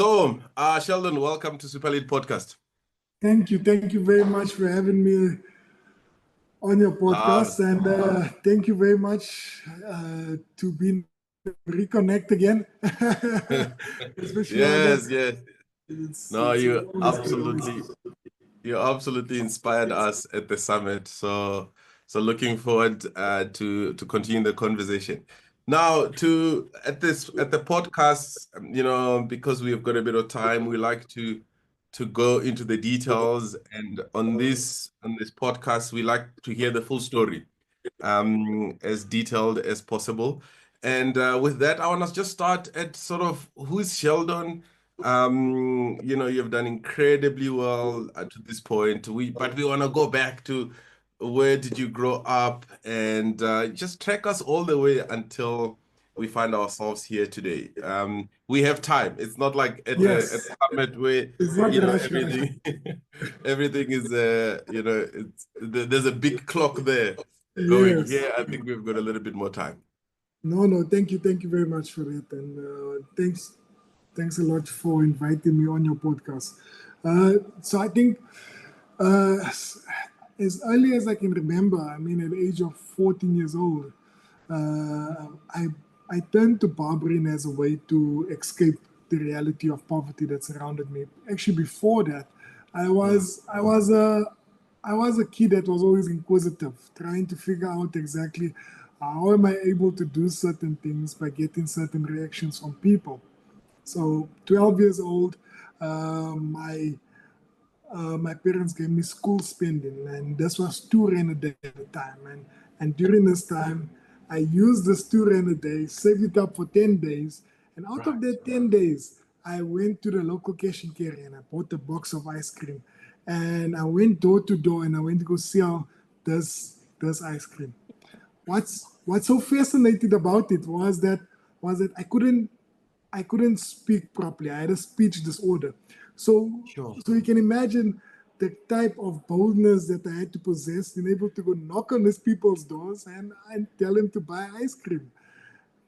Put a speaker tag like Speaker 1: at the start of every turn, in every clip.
Speaker 1: So, Sheldon, welcome to SuperLead podcast.
Speaker 2: Thank you. Thank you very much for having me on your podcast. And thank you very much to be reconnect again. Especially
Speaker 1: Yes, yes. No,
Speaker 2: it's always good.
Speaker 1: you absolutely inspired us at the summit. So looking forward to continue the conversation. Now, at the podcast, because we've got a bit of time, we like to go into the details, and on this podcast, we like to hear the full story, as detailed as possible. And with that, I want to just start at sort of who's Sheldon. You've done incredibly well to this point. But we want to go back to where did you grow up, and just track us all the way until we find ourselves here today. We have time. It's not like at
Speaker 2: Yes,
Speaker 1: the summit where
Speaker 2: it's not rush.
Speaker 1: everything everything is there's a big clock there going.
Speaker 2: Yes.
Speaker 1: Here, I think we've got a little bit more time.
Speaker 2: No. Thank you. Thank you very much for it. And thanks a lot for inviting me on your podcast. So I think as early as I can remember, I mean, at the age of 14 years old, I turned to barbering as a way to escape the reality of poverty that surrounded me. Actually, before that, I was a kid that was always inquisitive, trying to figure out exactly how am I able to do certain things by getting certain reactions from people. So 12 years old, my parents gave me school spending, and this was 2 rand a day at the time. And during this time, I used this 2 rand a day, saved it up for 10 days, and out of that 10 days, I went to the local cash and carry and I bought a box of ice cream. And I went door to door and I went to go sell this ice cream. What's so fascinating about it was that I couldn't speak properly. I had a speech disorder. So,
Speaker 1: Sure.
Speaker 2: so you can imagine the type of boldness that I had to possess, being able to go knock on these people's doors and tell them to buy ice cream.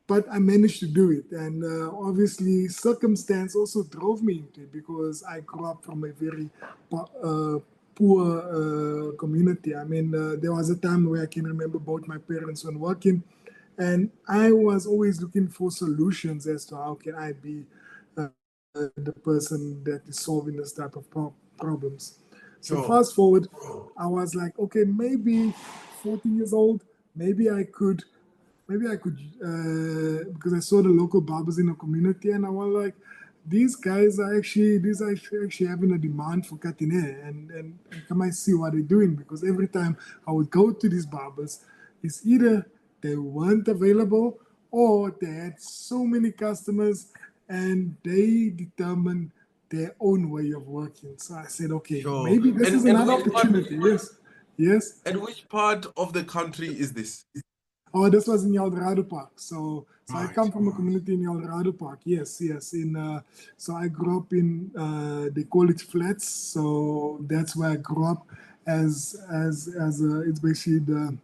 Speaker 2: But I managed to do it. And obviously, circumstance also drove me into it because I grew up from a very poor community. I mean, there was a time where I can remember both my parents when working, and I was always looking for solutions as to how can I be the person that is solving this type of problems. So
Speaker 1: Sure.
Speaker 2: fast forward, I was like, okay, maybe 14 years old, maybe I could, because I saw the local barbers in the community, and I was like, these are actually having a demand for cutting hair, and come I see what they're doing, because every time I would go to these barbers, it's either they weren't available or they had so many customers and they determined their own way of working. So I said, okay,
Speaker 1: Sure.
Speaker 2: maybe this is
Speaker 1: And
Speaker 2: another
Speaker 1: which part,
Speaker 2: opportunity. Yes.
Speaker 1: and which part of the country is this?
Speaker 2: Oh, this was in Eldorado Park. So I come
Speaker 1: Right.
Speaker 2: from a community in Eldorado Park. Yes. So I grew up in they call it flats. So that's where I grew up it's basically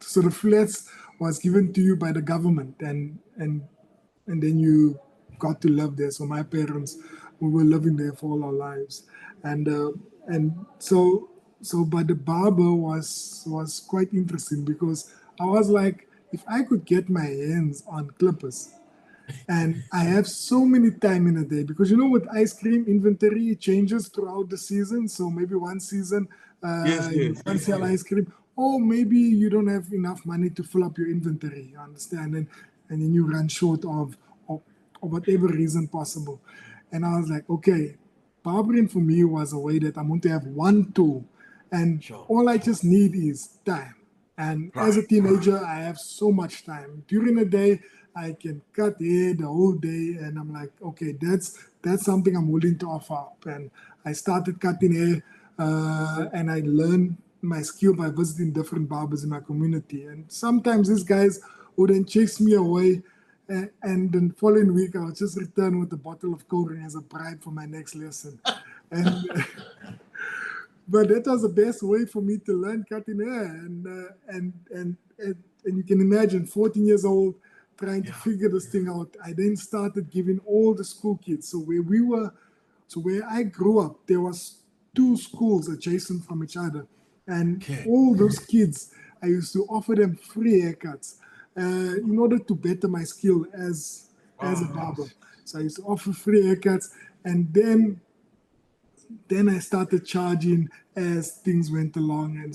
Speaker 2: so the flats was given to you by the government, and then you got to live there. So my parents, we were living there for all our lives, and but the barber was quite interesting because I was like, if I could get my hands on clippers, and I have so many time in a day, because with ice cream inventory, it changes throughout the season. So maybe one season
Speaker 1: Yes,
Speaker 2: you
Speaker 1: yes.
Speaker 2: can't sell ice cream, or maybe you don't have enough money to fill up your inventory. You understand, and then you run short of whatever reason possible. And I was like, okay, barbering for me was a way that I'm going to have one tool, and
Speaker 1: Sure.
Speaker 2: all I just need is time. And as a
Speaker 1: Right.
Speaker 2: teenager, I have so much time. During the day, I can cut hair the whole day, and I'm like, okay, that's something I'm willing to offer up. And I started cutting hair, and I learned my skill by visiting different barbers in my community. And sometimes these guys would then chase me away, and the following week I would just return with a bottle of coke as a bribe for my next lesson. And but that was the best way for me to learn cutting hair, and you can imagine 14 years old, trying to figure this thing out, I then started giving all the school kids. So where I grew up, there was two schools adjacent from each other. And all those kids, I used to offer them free haircuts in order to better my skill as a barber. So I used to offer free haircuts, and then I started charging as things went along, and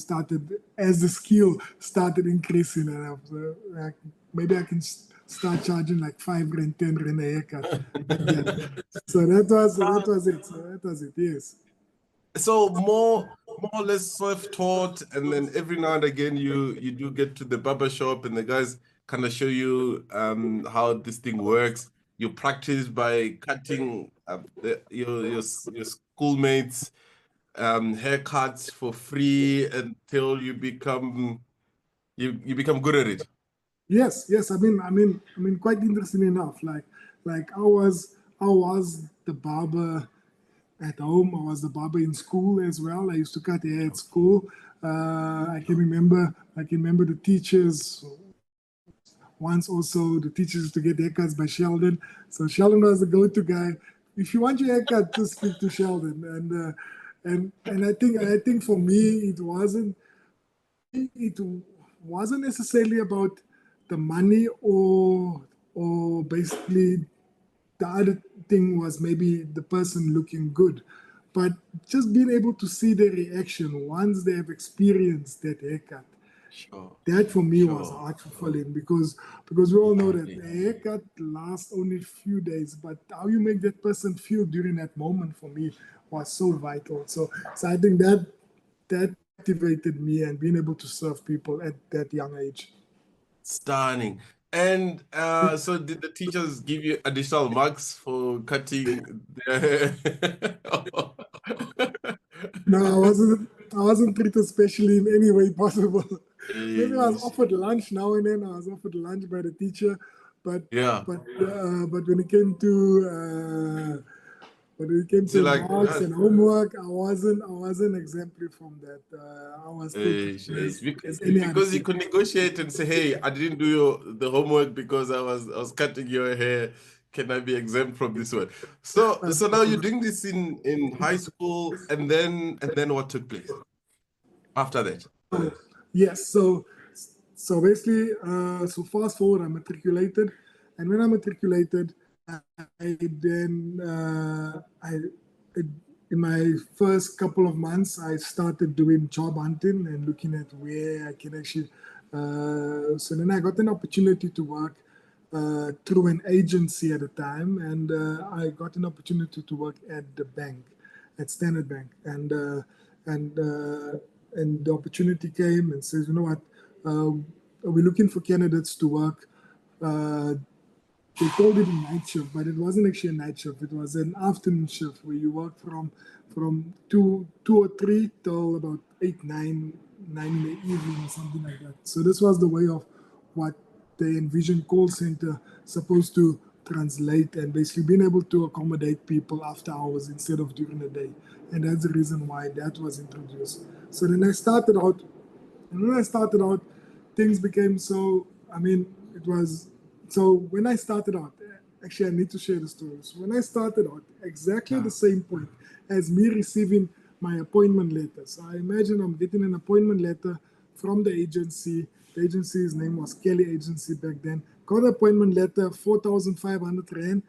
Speaker 2: as the skill started increasing. And I was like, maybe I can start charging like 5 rand, 10 rand a haircut again. So that was it. Yes.
Speaker 1: So more or less self-taught, and then every now and again you do get to the barber shop and the guys kind of show you how this thing works. You practice by cutting your schoolmates haircuts for free until you become good at it.
Speaker 2: Yes. I mean, quite interesting enough. Like I was the barber at home. I was the barber in school as well. I used to cut hair at school. I can remember the teachers. Once also the teachers used to get haircuts by Sheldon. So Sheldon was the go-to guy. If you want your haircut, just speak to Sheldon. And I think for me it wasn't necessarily about the money or basically the other thing was maybe the person looking good, but just being able to see their reaction once they have experienced that haircut.
Speaker 1: Sure.
Speaker 2: That for me was art fulfilling because we all know that a haircut lasts only a few days, but how you make that person feel during that moment for me was so vital. So I think that activated me and being able to serve people at that young age.
Speaker 1: Stunning. And so did the teachers give you additional marks for cutting their hair?
Speaker 2: No, I wasn't treated specially in any way possible. Maybe I was offered lunch now and then. I was offered lunch by the teacher, but
Speaker 1: Yeah.
Speaker 2: but when it came
Speaker 1: So
Speaker 2: to
Speaker 1: like
Speaker 2: marks and homework, I wasn't exemplary from that. I was still treated as any other
Speaker 1: because you
Speaker 2: kid.
Speaker 1: could negotiate and say, "Hey, I didn't do the homework because I was cutting your hair. Can I be exempt from this one?" So now you're doing this in high school, and then what took place after that?
Speaker 2: Yes, so basically, so fast forward, I matriculated, and when I matriculated, I then in my first couple of months, I started doing job hunting and looking at where I can actually. So then I got an opportunity to work through an agency at the time, and I got an opportunity to work at the bank, at Standard Bank, and and the opportunity came and says, you know what, we're looking for candidates to work. Uh, they called it a night shift, but it wasn't actually a night shift. It was an afternoon shift where you work from two or three till about 8, 9 in the evening or something like that. So this was the way of what the Envision call center supposed to translate and basically being able to accommodate people after hours instead of during the day. And that's the reason why that was introduced. So then I started out, and when I started out, things became so, I mean, it was, so when I started out, actually, I need to share the story. So when I started out, exactly the same point as me receiving my appointment letter. So I imagine I'm getting an appointment letter from the agency. The agency's name was Kelly Agency back then. Got an appointment letter, 4,500 Rand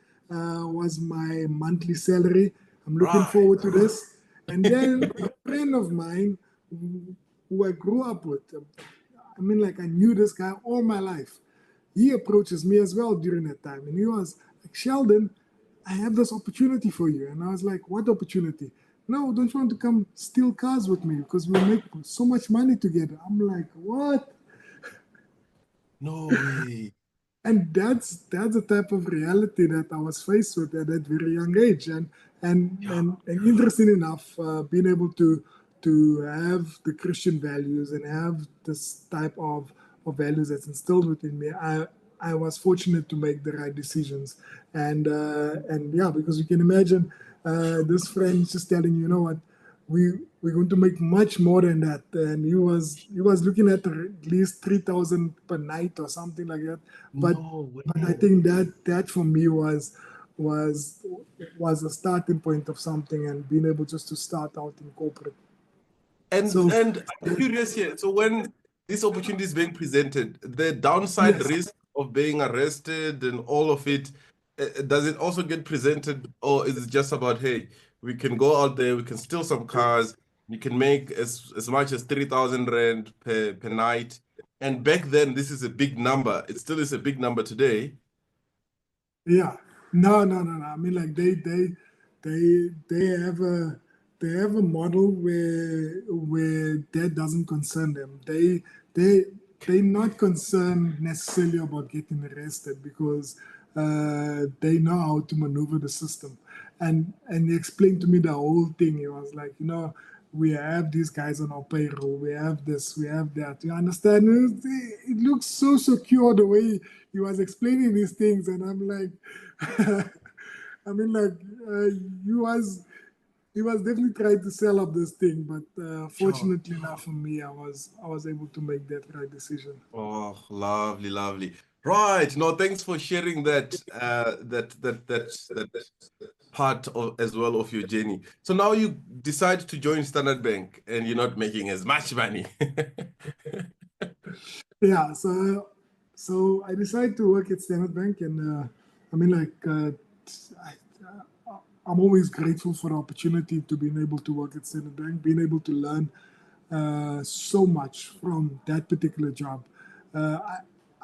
Speaker 2: was my monthly salary. I'm looking
Speaker 1: Right.
Speaker 2: forward to this. And then a friend of mine who I grew up with, I mean, like I knew this guy all my life. He approaches me as well during that time. And he was like, Sheldon, I have this opportunity for you. And I was like, what opportunity? No, don't you want to come steal cars with me? Because we'll make so much money together. I'm like, what?
Speaker 1: No way.
Speaker 2: And that's the type of reality that I was faced with at that very young age. And interesting enough, being able to have the Christian values and have this type of values that's instilled within me, I was fortunate to make the right decisions. And yeah, because you can imagine this friend just telling you, you know what, we're going to make much more than that. And he was looking at least 3,000 per night or something like that. But
Speaker 1: No way.
Speaker 2: but I think that for me was was a starting point of something, and being able just to start out in corporate. So
Speaker 1: And I'm curious here. So when this opportunity is being presented, the downside
Speaker 2: yes,
Speaker 1: risk of being arrested and all of it, does it also get presented, or is it just about, hey, we can go out there, we can steal some cars, you can make as much as 3,000 rand per night. And back then, this is a big number. It still is a big number today.
Speaker 2: yeah. No. I mean, like they have a model where that doesn't concern them. They they're not concerned necessarily about getting arrested because they know how to maneuver the system. And he explained to me the whole thing. He was like, we have these guys on our payroll. We have this, we have that. You understand? It looks so secure the way he was explaining these things, and I'm like, I mean, like he was definitely trying to sell up this thing, but
Speaker 1: Sure.
Speaker 2: fortunately enough for me, I was able to make that right decision.
Speaker 1: Oh, lovely, lovely. Right. No, thanks for sharing that part of as well of your journey. So now you decide to join Standard Bank and you're not making as much money.
Speaker 2: Yeah, so I decided to work at Standard Bank, and I mean, like, I, I'm always grateful for the opportunity to being able to work at Standard Bank, being able to learn so much from that particular job.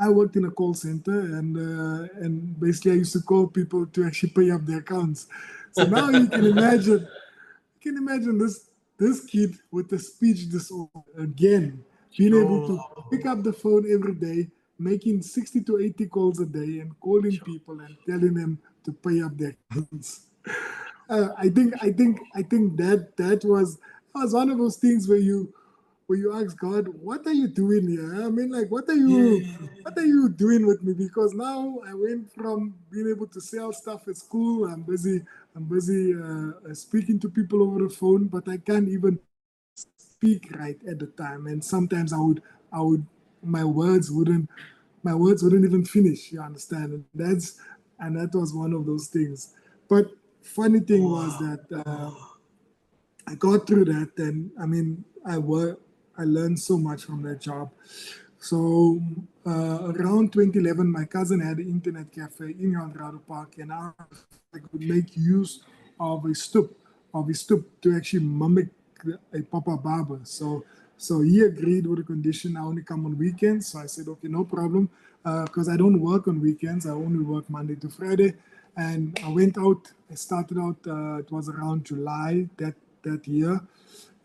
Speaker 2: I worked in a call center, and basically I used to call people to actually pay up their accounts. So now you can imagine this kid with a speech disorder again being able
Speaker 1: Sure,
Speaker 2: to pick up the phone every day, making 60 to 80 calls a day, and calling
Speaker 1: sure.
Speaker 2: people and telling them to pay up their accounts. I think that was one of those things where you ask God, what are you doing here? I mean, like,
Speaker 1: Yeah.
Speaker 2: what are you doing with me? Because now I went from being able to sell stuff at school. I'm busy speaking to people over the phone, but I can't even speak right at the time. And sometimes I would, my words wouldn't, my words wouldn't even finish. You understand? And that was one of those things. But funny thing was
Speaker 1: Wow.
Speaker 2: that I got through that, and I mean, I learned so much from that job. So around 2011, my cousin had an internet cafe in Rado Park, and I could make use of a stoop to actually mimic a papa barber. So he agreed with the condition I only come on weekends. So I said, okay, no problem, because I don't work on weekends. I only work Monday to Friday. And I went out. I started out. It was around July that year.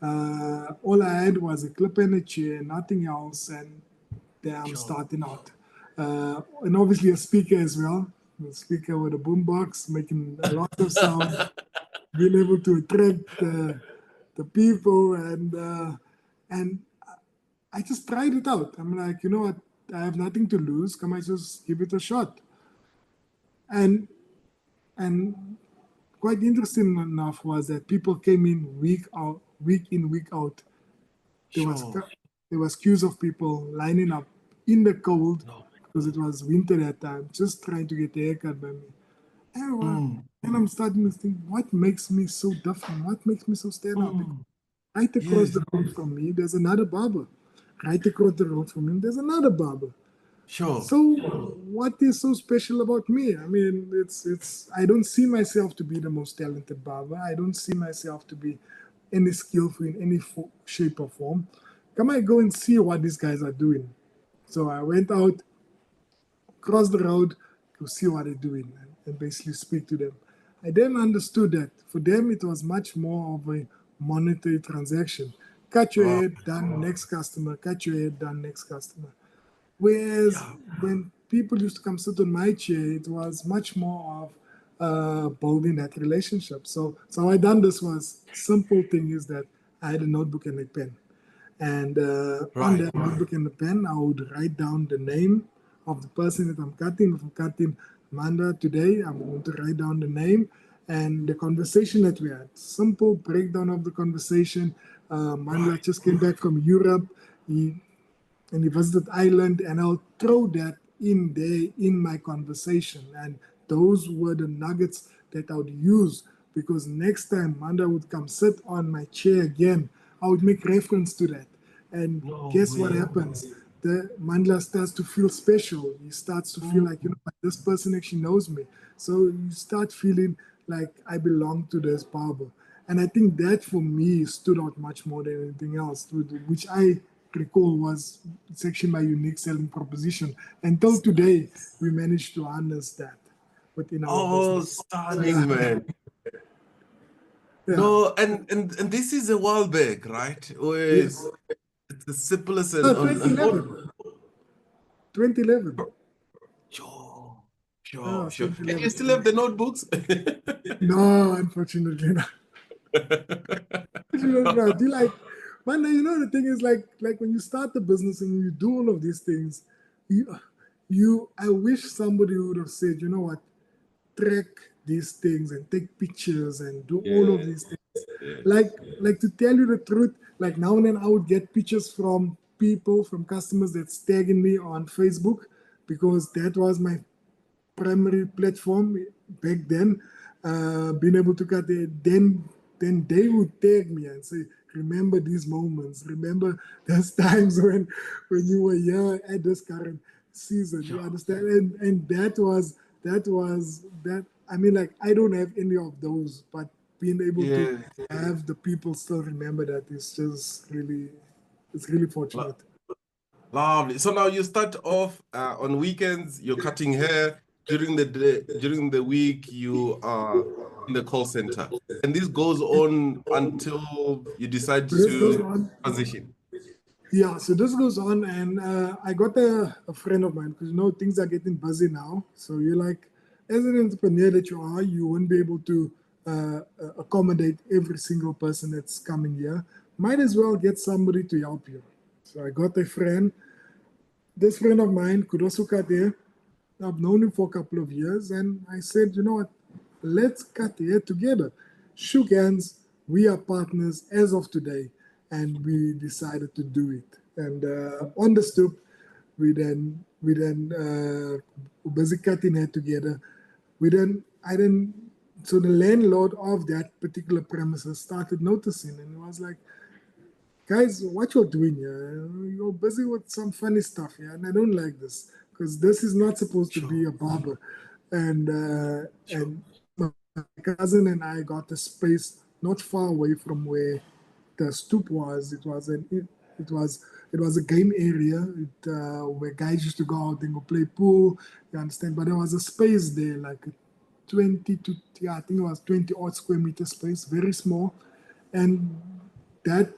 Speaker 2: All I had was a clip and a chair, nothing else, and there I'm
Speaker 1: Sure.
Speaker 2: starting out. And obviously a speaker as well, a speaker with a boombox, making a lot of sound, being able to attract the people, and I just tried it out. I'm like, you know what? I have nothing to lose. Come, I just give it a shot. And and quite interesting enough was that people came in week in, week out. There was
Speaker 1: Sure.
Speaker 2: there was queues of people lining up in the cold
Speaker 1: No.
Speaker 2: because it was winter that time, just trying to get a haircut by me. And,
Speaker 1: Mm,
Speaker 2: and I'm starting to think, what makes me so different? What makes me so stand out? Because
Speaker 1: mm.
Speaker 2: right across
Speaker 1: Yes.
Speaker 2: the road from me, there's another barber. Right across the road from him, there's another barber.
Speaker 1: Sure.
Speaker 2: So what is so special about me? I mean, it's I don't see myself to be the most talented barber. I don't see myself to be any skillful in any shape or form. Come I go and see what these guys are doing. So I went out, crossed the road to see what they're doing, and basically speak to them. I then understood that for them it was much more of a monetary transaction. Cut your
Speaker 1: Oh,
Speaker 2: head, done, next customer, cut your head, done, next customer. Whereas
Speaker 1: yeah.
Speaker 2: when people used to come sit on my chair, it was much more of building that relationship. So I done this was simple thing is that I had a notebook and a pen. And on
Speaker 1: Right.
Speaker 2: that notebook and the pen, I would write down the name of the person that I'm cutting. If I'm cutting Maanda today, I'm going to write down the name. and the conversation that we had. Simple breakdown of the conversation. Maanda just came back from Europe. He visited Ireland, and I'll throw that in there in my conversation. And those were the nuggets that I would use, because next time Maanda would come sit on my chair again, I would make reference to that. And guess what happens? The Mandla starts to feel special. He starts to feel like, this person actually knows me. So you start feeling like I belong to this barber. And I think that for me stood out much more than anything else, which I recall was it's actually my unique selling proposition. Until today, we managed to harness that within our business.
Speaker 1: Stunning, man.
Speaker 2: Yeah.
Speaker 1: No, and this is a while back, right? Where
Speaker 2: Yes.
Speaker 1: it's the simplest and
Speaker 2: No, 2011. 2011.
Speaker 1: Sure.
Speaker 2: Oh,
Speaker 1: And you
Speaker 2: 2011.
Speaker 1: still have the notebooks?
Speaker 2: No, unfortunately not. Unfortunately not. Man, the thing is like when you start the business and you do all of these things, I wish somebody would have said, you know what, track these things and take pictures and do all of these things.
Speaker 1: Yes.
Speaker 2: Like to tell you the truth, like now and then I would get pictures from people, from customers that's tagging me on Facebook, because that was my primary platform back then. Being able to cut it, then they would tag me and say, remember these moments, remember those times when you were here at this current season. You understand? And that was that. I mean, like, I don't have any of those, but being able to have the people still remember that is just really, it's really fortunate.
Speaker 1: Lovely. So now you start off on weekends, you're cutting hair. During the day, during the week, you are in the call center. And this goes on until you decide
Speaker 2: This goes
Speaker 1: to
Speaker 2: on.
Speaker 1: transition.
Speaker 2: Yeah, so this goes on, and I got a friend of mine, because things are getting busy now. So you're like, as an entrepreneur that you are, you won't be able to accommodate every single person that's coming here. Might as well get somebody to help you. So I got a friend. This friend of mine, Kudosu Kate, I've known him for a couple of years, and I said, you know what, let's cut hair together. Shook hands, we are partners as of today, and we decided to do it. And on the stoop, we then busy cutting hair together. So the landlord of that particular premises started noticing, and he was like, guys, what you're doing here, you're busy with some funny stuff here, and I don't like this, because this is not supposed to be a barber. And my cousin and I got a space not far away from where the stoop was. It was a game area where guys used to go out and go play pool. You understand? But there was a space there, like a 20 to, yeah, I think it was 20 odd square meter space, very small, and that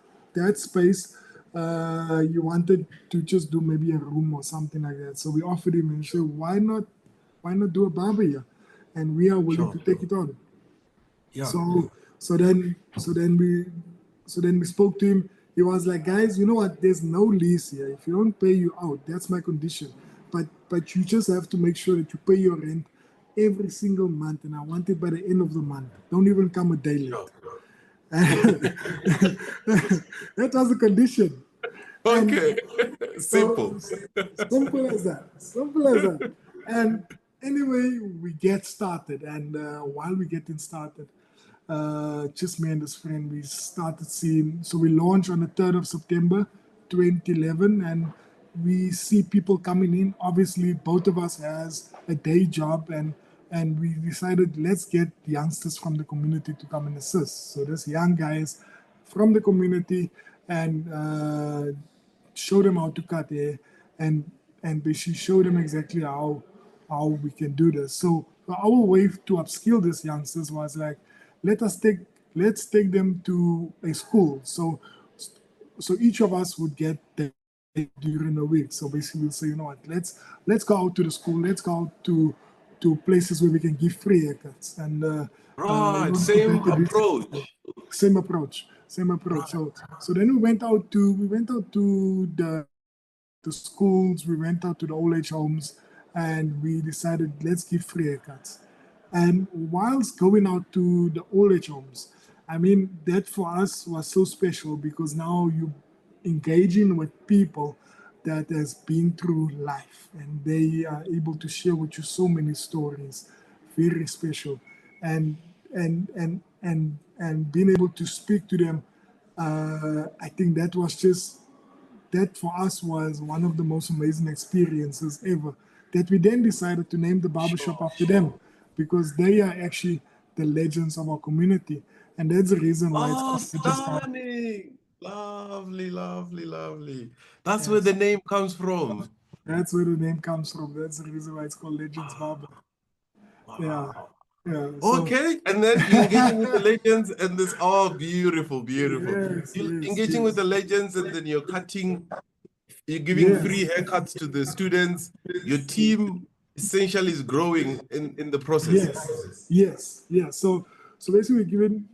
Speaker 2: space, you wanted to just do maybe a room or something like that. So we offered him and said, why not do a barber here? And we are willing to take it on.
Speaker 1: Yeah.
Speaker 2: So then we spoke to him. He was like, guys, you know what? There's no lease here. If you don't pay you out, that's my condition. But you just have to make sure that you pay your rent every single month, and I want it by the end of the month. Don't even come a day late. That was the condition.
Speaker 1: Okay.
Speaker 2: So,
Speaker 1: Simple.
Speaker 2: simple as that. Simple as that. And anyway, we get started. And while we're getting started, just me and this friend, we started seeing. So we launched on the 3rd of September, 2011, and we see people coming in. Obviously, both of us has a day job, and we decided, let's get youngsters from the community to come and assist. So there's young guys from the community, and show them how to cut hair, and basically show them exactly how we can do this. So our way to upskill these youngsters was like, let's take them to a school. So each of us would get that during the week. So basically we'll say, you know what, let's go out to the school, let's go out to places where we can give free haircuts. And
Speaker 1: Right. Same approach.
Speaker 2: Same approach. Right. So then we went out to the schools, we went out to the old age homes, and we decided, let's give free haircuts. And whilst going out to the old age homes, I mean, that for us was so special because now you engaging with people that has been through life and they are able to share with you so many stories, very special. And and being able to speak to them, I think that was just that for us was one of the most amazing experiences ever. That we then decided to name the barbershop
Speaker 1: Sure.
Speaker 2: after them because they are actually the legends of our community. And that's the reason why it's
Speaker 1: Oh,
Speaker 2: called Legends Barbershop.
Speaker 1: stunning. Lovely, lovely, lovely. That's where the
Speaker 2: Yes,
Speaker 1: name comes from.
Speaker 2: that's where the name comes from. That's the reason why it's called Legends Barber.
Speaker 1: Wow.
Speaker 2: Yeah,
Speaker 1: Wow.
Speaker 2: yeah. So,
Speaker 1: Okay. And then you're engaging with the legends and this, oh, beautiful, beautiful.
Speaker 2: yes,
Speaker 1: You're
Speaker 2: yes,
Speaker 1: engaging with
Speaker 2: yes,
Speaker 1: the legends and then you're giving free
Speaker 2: yes,
Speaker 1: haircuts to the students. Your team essentially is growing in the process.
Speaker 2: yes, yes, yes. So basically, we're giving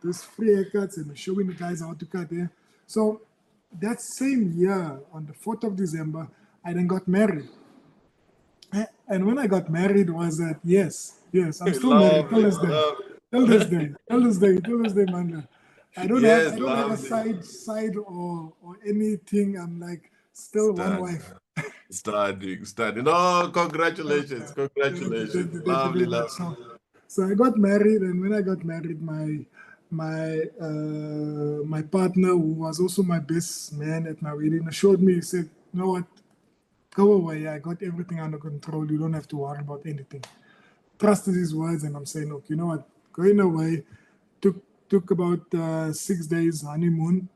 Speaker 2: those free haircuts and we're showing the guys how to cut hair. So that same year, on the 4th of December, I then got married. And when I got married, was that yes, yes, I'm still married till
Speaker 1: Lovely,
Speaker 2: this day,
Speaker 1: lovely.
Speaker 2: till this day, till this day, till this day, man.
Speaker 1: Yes,
Speaker 2: I don't have a
Speaker 1: lovely.
Speaker 2: side or anything. I'm like still one
Speaker 1: Stunning,
Speaker 2: wife.
Speaker 1: stunning, stunning. Oh, congratulations,
Speaker 2: Thank
Speaker 1: congratulations.
Speaker 2: you, thank you
Speaker 1: Lovely,
Speaker 2: very much.
Speaker 1: lovely.
Speaker 2: So I got married, and when I got married, my partner, who was also my best man at my wedding, assured me. He said, "You know what? Go away. I got everything under control. You don't have to worry about anything." Trusted his words, and I'm saying, "Okay, you know what? Going away took about 6 days honeymoon,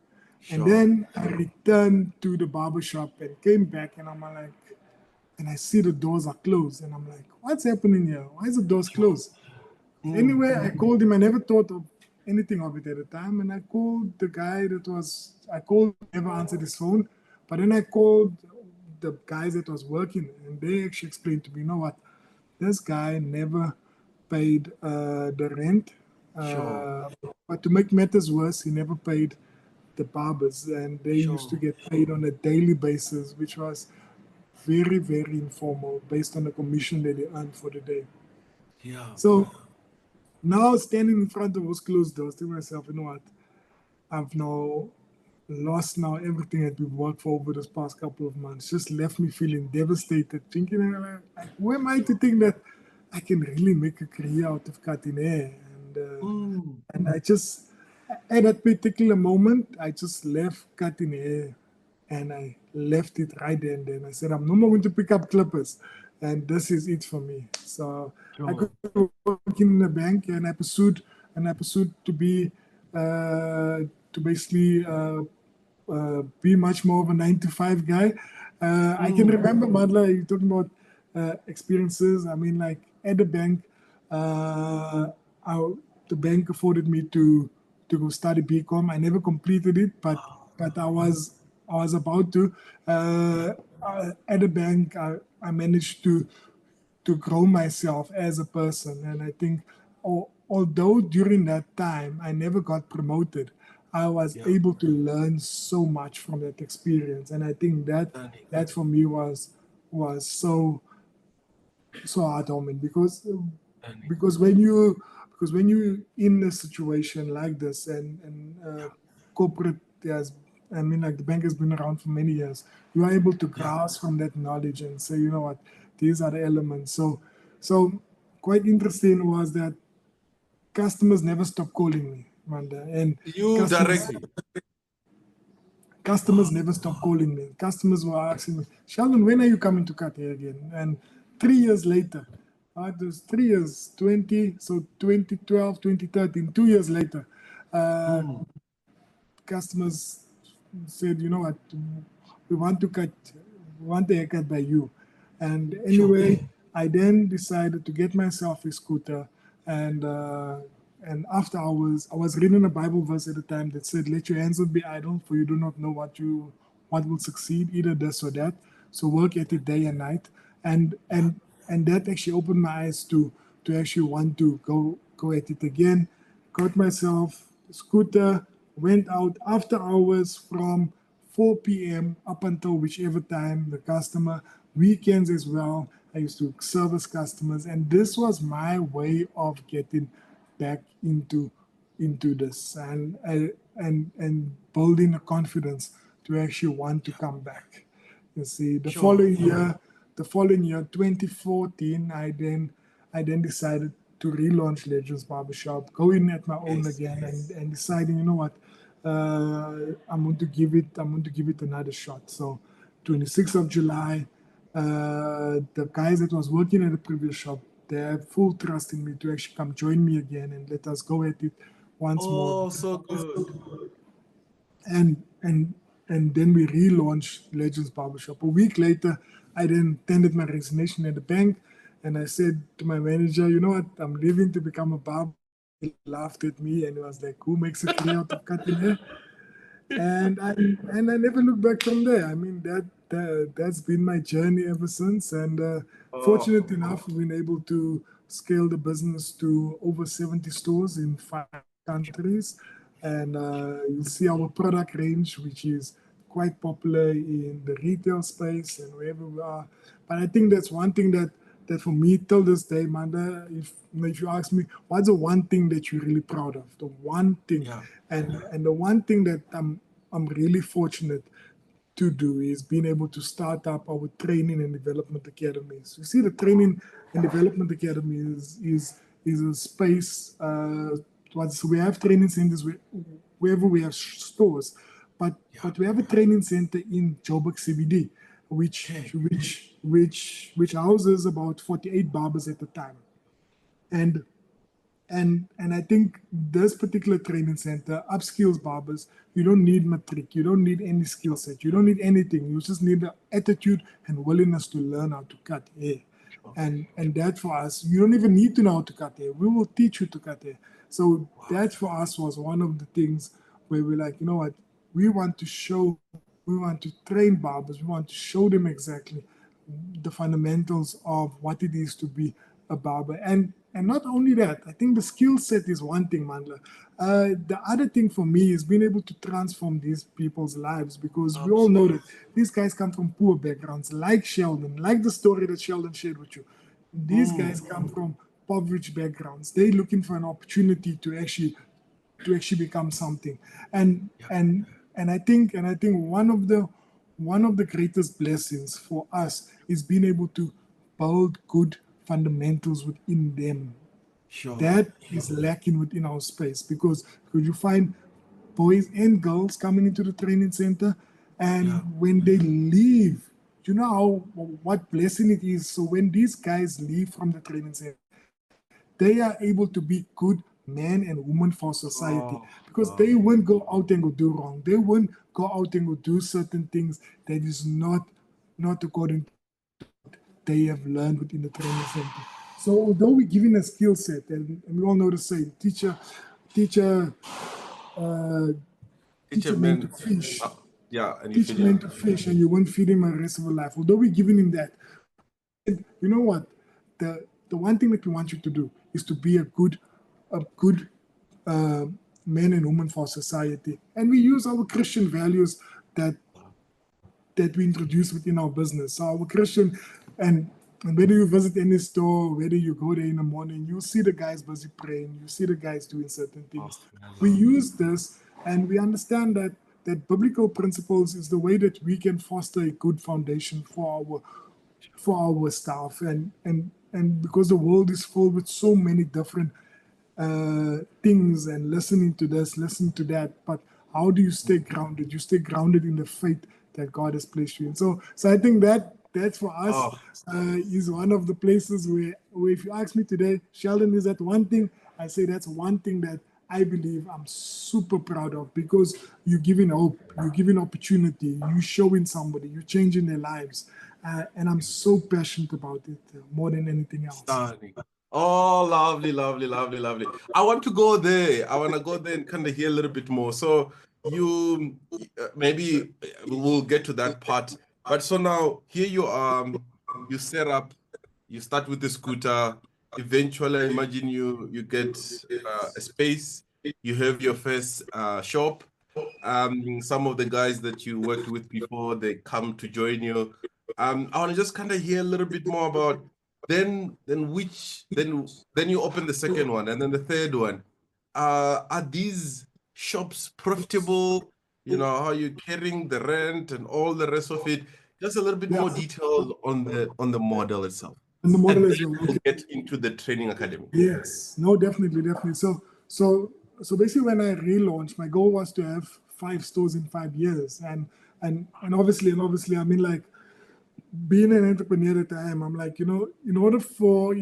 Speaker 2: and
Speaker 1: Sure.
Speaker 2: then I returned to the barber shop and came back, and I'm like, and I see the doors are closed, and I'm like, what's happening here? Why is the doors
Speaker 1: Sure.
Speaker 2: closed?"
Speaker 1: Mm.
Speaker 2: Anyway, I called him. I never thought of anything of it at the time. And I called the guy that was, I called, never answered his phone. But then I called the guys that was working, and they actually explained to me, you know what, this guy never paid the rent.
Speaker 1: Sure.
Speaker 2: Uh, but to make matters worse, he never paid the barbers, and they used to
Speaker 1: Sure.
Speaker 2: get paid on a daily basis, which was very, very informal based on the commission that they earned for the day.
Speaker 1: Yeah.
Speaker 2: So now standing in front of those closed doors, to myself, you know what? I've now lost now everything that we've worked for over this past couple of months. Just left me feeling devastated, thinking, like, who am I to think that I can really make a career out of cutting hair?
Speaker 1: Mm.
Speaker 2: And I just, at that particular moment, I just left cutting hair and I left it right there and then. I said, I'm no more going to pick up clippers. And this is it for me. So I
Speaker 1: Sure.
Speaker 2: could work in a bank and I pursued to be to basically be much more of a 9 to 5 guy. I can
Speaker 1: Mm.
Speaker 2: remember, Madla, you talking about experiences. I mean, like at the bank, I, the bank afforded me to go study BCom. I never completed it, but I was about to. At the bank, I managed to grow myself as a person. And I think, although during that time I never got promoted, I was
Speaker 1: Yeah.
Speaker 2: able to learn so much from that experience. And I think
Speaker 1: Stunning.
Speaker 2: that for me was so heartwarming
Speaker 1: Stunning.
Speaker 2: because when you because when you in a situation like this and
Speaker 1: Yeah.
Speaker 2: corporate has I mean like the bank has been around for many years, you are able to
Speaker 1: Yeah.
Speaker 2: grasp from that knowledge and say, you know what, these are the elements. So quite interesting was that customers never stop calling me, Manda, and
Speaker 1: You
Speaker 2: customers
Speaker 1: directly.
Speaker 2: customers
Speaker 1: Wow.
Speaker 2: never stop calling me. Customers were asking me, Sheldon, when are you coming to cut hair again? And 3 years later, it was 3 years, 20, so 2012, 2013, 2 years later, uh,
Speaker 1: Mm.
Speaker 2: customers said, you know what, we want to cut, we want a haircut by you. And
Speaker 1: Sure.
Speaker 2: anyway, I then decided to get myself a scooter and and after I was reading a Bible verse at the time that said, "Let your hands not be idle, for you do not know what will succeed, either this or that. So work at it day and night." And
Speaker 1: Yeah.
Speaker 2: and that actually opened my eyes to actually want to go at it again. Got myself a scooter, went out after hours from 4 p.m. up until whichever time the customer, weekends as well. I used to service customers, and this was my way of getting back into this and building a confidence to actually want to come back. You see,
Speaker 1: Sure.
Speaker 2: the following year, 2014, I then decided to relaunch Legends Barbershop, go in at my own
Speaker 1: Yes,
Speaker 2: again,
Speaker 1: yes.
Speaker 2: and deciding, what, I'm going to give it another shot. So, 26th of July, the guys that was working at the previous shop, they have full trust in me to actually come join me again and let us go at it once more.
Speaker 1: Oh, so good.
Speaker 2: And then we relaunched Legends Barbershop. A week later, I then tendered my resignation at the bank, and I said to my manager, you know what, I'm leaving to become a barber. He laughed at me and he was like, "Who makes a career out of cutting hair?" And I never looked back from there. I mean that's been my journey ever since. And
Speaker 1: Oh,
Speaker 2: fortunate enough, we've been able to scale the business to over 70 stores in 5 countries. And you'll see our product range, which is quite popular in the retail space and wherever we are. But I think that's one thing that for me till this day, Manda, if you ask me, what's the one thing that you're really proud of? The one thing,
Speaker 1: yeah.
Speaker 2: and the one thing that I'm really fortunate to do is being able to start up our training and development academies. You see, the training and development academy is a space. So we have training centers wherever we have stores, but
Speaker 1: Yeah.
Speaker 2: but we have a training center in Joburg CBD, which
Speaker 1: Okay.
Speaker 2: which which houses about 48 barbers at a time, and and I think this particular training center upskills barbers. You don't need matric, you don't need any skill set, you don't need anything. You just need the attitude and willingness to learn how to cut hair.
Speaker 1: Sure.
Speaker 2: And that for us, you don't even need to know how to cut hair. We will teach you to cut hair. So
Speaker 1: Wow.
Speaker 2: that for us was one of the things where we're like, you know what, we want to train barbers, we want to show them exactly the fundamentals of what it is to be a barber. And not only that, I think the skill set is one thing, Mandla. The other thing for me is being able to transform these people's lives, because we all know
Speaker 1: Absolutely.
Speaker 2: that these guys come from poor backgrounds, like Sheldon, like the story that Sheldon shared with you. These guys
Speaker 1: Mm.
Speaker 2: come from impoverished backgrounds. They're looking for an opportunity to actually become something. And
Speaker 1: Yeah.
Speaker 2: and and I think one of the greatest blessings for us is being able to build good fundamentals within them.
Speaker 1: Sure.
Speaker 2: That is lacking within our space, because you find boys and girls coming into the training center, and
Speaker 1: Yeah.
Speaker 2: when they leave, you know what blessing it is. So when these guys leave from the training center, they are able to be good men and women for society,
Speaker 1: Oh,
Speaker 2: because they
Speaker 1: wow.
Speaker 2: won't go out and go do wrong. They won't go out and go do certain things that is not according to what they have learned within the training center. So although we're given a skill set, and we all know the saying, teacher, uh,
Speaker 1: Teach
Speaker 2: teach
Speaker 1: a
Speaker 2: a man to
Speaker 1: man.
Speaker 2: fish,
Speaker 1: Uh, yeah, and you
Speaker 2: teach a
Speaker 1: feed him.
Speaker 2: man to fish, and you won't feed him the rest of his life. Although we're giving him that, we said, you know what? The one thing that we want you to do is to be a good uh, man and woman for society. And we use our Christian values that that we introduce within our business. So our Christian, and whether you visit any store, whether you go there in the morning, you see the guys busy praying, you see the guys doing certain
Speaker 1: Oh,
Speaker 2: things. We
Speaker 1: wow.
Speaker 2: use this, and we understand that biblical principles is the way that we can foster a good foundation for our staff. And because the world is filled with so many different things, and listening to this, listening to that. But how do you stay grounded? You stay grounded in the faith that God has placed you in. So I think that for us
Speaker 1: Oh,
Speaker 2: is one of the places where if you ask me today, Sheldon, is that one thing? I say that's one thing that I believe I'm super proud of, because you're giving hope, you're giving opportunity, you're showing somebody, you're changing their lives. And I'm so passionate about it more than anything else.
Speaker 1: stunning. Oh, lovely, lovely, lovely, lovely. I want to go there. I want to go there and kind of hear a little bit more. So you maybe we'll get to that part. But so now here you you set up, you start with the scooter. Eventually, I imagine you get a space. You have your first shop. Some of the guys that you worked with before, they come to join you. I want to just kind of hear a little bit more about then you open the second one and then the third one. Are these shops profitable? You know, how you carrying the rent and all the rest of it? Just a little bit more detail on the model itself.
Speaker 2: And the model
Speaker 1: And
Speaker 2: as
Speaker 1: then
Speaker 2: well.
Speaker 1: we'll
Speaker 2: Okay.
Speaker 1: get into the training academy.
Speaker 2: Yes. No, definitely, definitely. So basically, when I relaunched, my goal was to have 5 stores in 5 years, and obviously, I mean, like, being an entrepreneur that I am, I'm like, in order for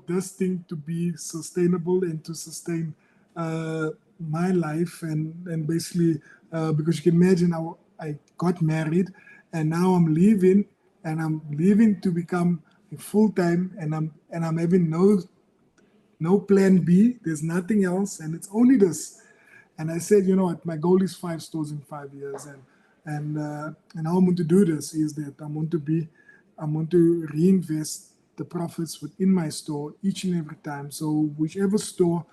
Speaker 2: this thing to be sustainable and to sustain my life, and basically, because you can imagine, I got married, and now I'm leaving, to become full time, and I'm having no plan B. There's nothing else, and it's only this. And I said, you know what, my goal is 5 stores in 5 years, and how I'm going to do this is that I'm going to reinvest the profits within my store each and every time. So whichever store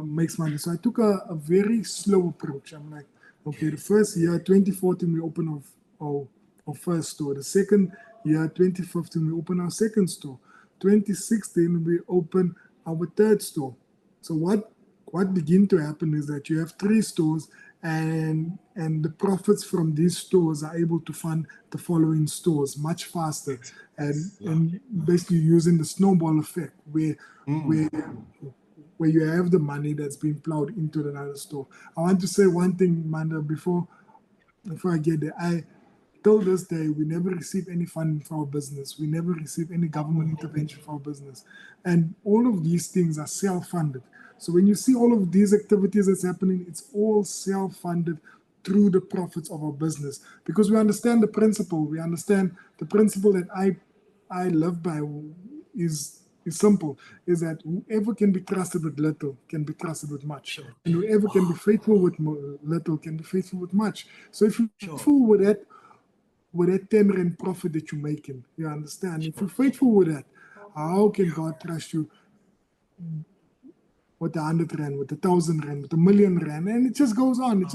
Speaker 2: makes money. So I took a very slow approach. I'm like, okay, the first year, 2014, we opened our first store. The second year, 2015, we opened our second store. 2016, we opened our third store. So what begin to happen is that you have 3 stores, and the profits from these stores are able to fund the following stores much faster, and basically using the snowball effect where where you have the money that's being plowed into another store. I want to say one thing, Maanda, before I get there. Till this day, we never receive any funding for our business. We never receive any government intervention for our business. And all of these things are self-funded. So when you see all of these activities that's happening, it's all self-funded through the profits of our business. Because we understand the principle. We understand the principle that I live by is simple, is that whoever can be trusted with little can be trusted with much. And whoever can be faithful with little can be faithful with much. So if you're faithful with that 10 rand profit that you're making, you understand? If you're faithful with that, how can God trust you with 100 rand, with 1,000 rand, with 1,000,000 rand? And it just goes on,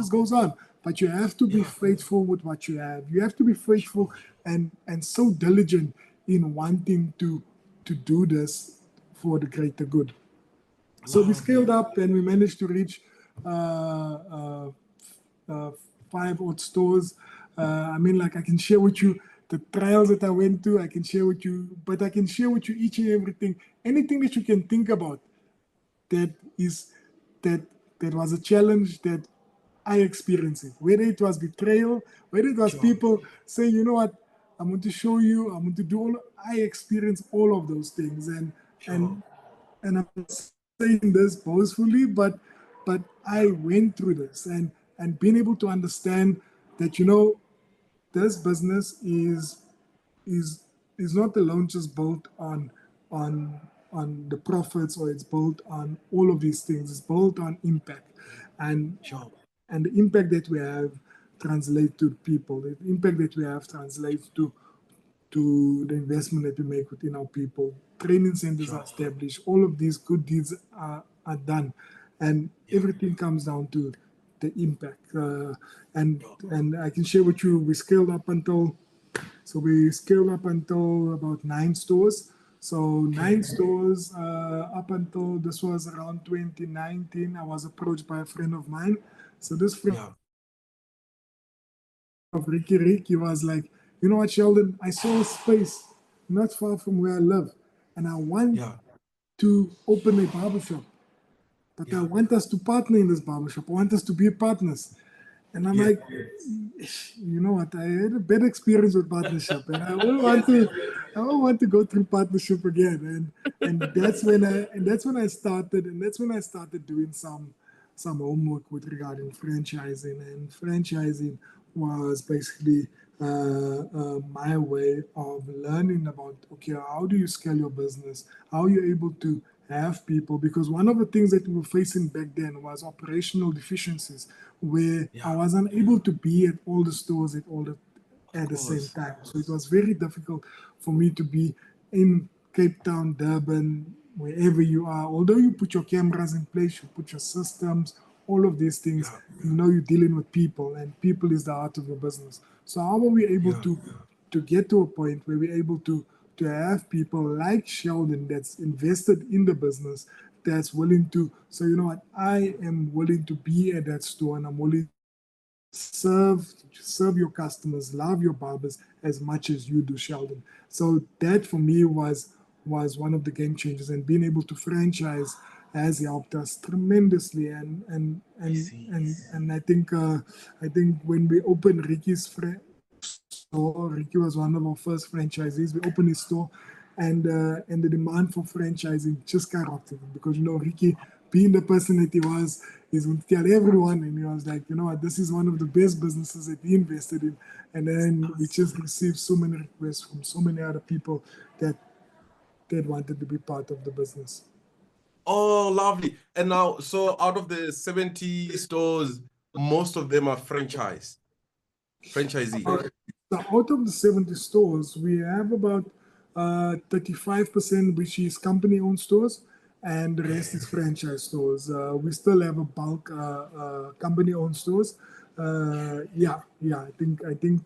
Speaker 2: But you have to be faithful with what you have. You have to be faithful and so diligent in wanting to do this for the greater good. So we scaled up and we managed to reach 5 odd stores. I mean, like, I can share with you the trials that I went to. I can share with you each and everything, anything that you can think about that was a challenge that I experienced it. Whether it was betrayal, whether it was people saying, you know what, I'm going to show you, I'm going to do all. I experienced all of those things, and I'm saying this boastfully, but I went through this, and being able to understand that, this business is not alone just built on the profits, or it's built on all of these things. It's built on impact, and the impact that we have translates to people. The impact that we have translates to the investment that we make within our people. Training centers are established. All of these good deeds are done, and everything comes down to the impact. And I can share with you, we scaled up until about 9 stores. So 9 stores up until this was around 2019. I was approached by a friend of mine. So this friend of Ricky was like, you know what, Sheldon, I saw a space not far from where I live, and I want to open a barbershop. But I want us to partner in this barbershop. I want us to be partners. And I'm like, you know what? I had a bad experience with partnership, and I don't want to go through partnership again. And that's when I started doing some homework with regarding franchising. And franchising was basically my way of learning about, okay, how do you scale your business? How are you able to have people? Because one of the things that we were facing back then was operational deficiencies, where I was unable to be at all the stores at the same time. So it was very difficult for me to be in Cape Town, Durban, wherever you are. Although you put your cameras in place, you put your systems, all of these things, you're dealing with people, and people is the heart of your business. So how are we able to to get to a point where we're able to have people like Sheldon that's invested in the business, that's willing to say, you know what, I am willing to be at that store and I'm willing to serve your customers, love your barbers as much as you do, Sheldon. So that for me was one of the game changers, and being able to franchise has helped us tremendously. And I think when we opened Ricky's store, Ricky was one of our first franchisees. We opened his store, and the demand for franchising just skyrocketed because, you know, Ricky, being the person that he was, he's going to tell everyone, and he was like, you know what, this is one of the best businesses that he invested in. And then we just received so many requests from so many other people that wanted to be part of the business.
Speaker 1: Oh, lovely. And now, so out of the 70 stores, most of them are franchisee.
Speaker 2: So out of the 70 stores, we have about 35%, which is company-owned stores, and the rest is franchise stores. We still have a bulk company-owned stores. Yeah. I think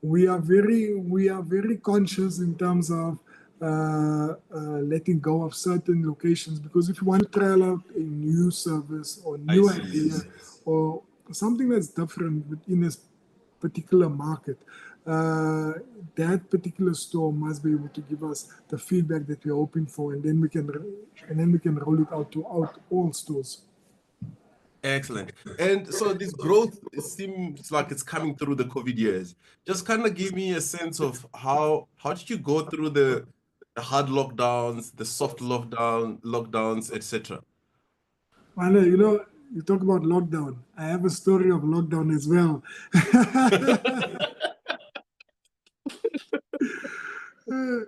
Speaker 2: we are very conscious in terms of letting go of certain locations, because if you want to trial out a new service or new idea or something that's different within this particular market, that particular store must be able to give us the feedback that we're hoping for, and then we can roll it out to all stores.
Speaker 1: Excellent. And so this growth, it seems like it's coming through the COVID years. Just kind of give me a sense of how did you go through the hard lockdowns, the soft lockdowns, etc.
Speaker 2: Maanda, you know, you talk about lockdown. I have a story of lockdown as well.